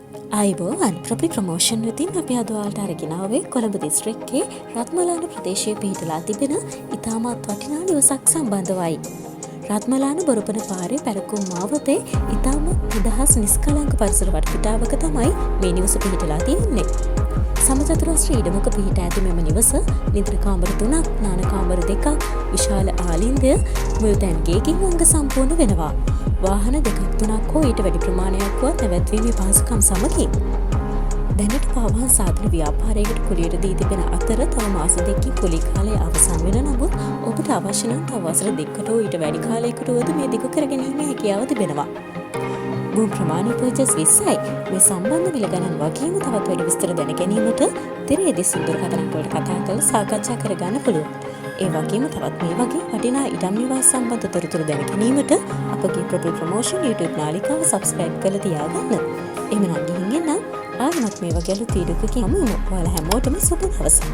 අයිබෝවන් ප්‍රොපි ප්‍රමෝෂන් වෙතින් අපි අද ඔයාලට අරගෙන ආවේ කොළඹ දිස්ත්‍රික්කයේ රත්මලාන ප්‍රදේශයේ පිහිටලා තිබෙන ඉතාමත් වටිනා නිවසක් සම්බන්ධවයි. රත්මලාන බොරපන පාරේ පැරකුම් මාවතේ ඉතාමත් නිදහස් නිස්කලංක පරිසර වටපිටාවක තමයි මේ නිවස පිහිටලා තියෙන්නේ. සමචතුරස්‍ර ඉඩමක පිහිට ඇති මෙම නිවස නිද්‍ර කාමර 3ක්, නාන කාමර 2ක්, විශාල ආලින්දය, මුළුතැන් ගේකින් අංග සම්පූර්ණ වෙනවා. වාහන 2-3ක් හෝ ඊට වැඩි ප්‍රමාණයක් වත් නැවැත්වීමේ පහසුකම් සමගින් දැනට පාවාහන සාධන ව්‍යාපාරයකට කුලියට දී තිබෙන අතර තව මාස දෙකකින් කුලී කාලය අවසන් වෙන නමුත් ඔබට අවශ්‍ය නම් තව වසර දෙකකට හෝ ඊට වැඩි කාලයකට වුවද මේ දිගු කරගැනීමේ හැකියාව තිබෙනවා. භූමි ප්‍රමාණය පර්චස් 20යි. මේ සම්බන්ධ මිල ගණන් වගේම තවත් වැඩි විස්තර දැන ගැනීමට තිරේදී සුන්දර කතාවක් වලට කතා කරලා සාකච්ඡා කරගන්න පුළුවන්. ඒ වගේම තවත් මේ වගේ වටිනා ඉඩම් නිවාස සම්බන්ධ තොරතුරු දැන ගැනීමට අපගේ ප්‍රොපල් ප්‍රමෝෂන් YouTube නාලිකාව subscribe කරලා තියාගන්න. එහෙනම් ගිහින් එන්න ආයෙත් මේ වගේ අලුත් වීඩියෝ එකකින් හමු වෙමු. ඔයාලා හැමෝටම සුබ දවසක්.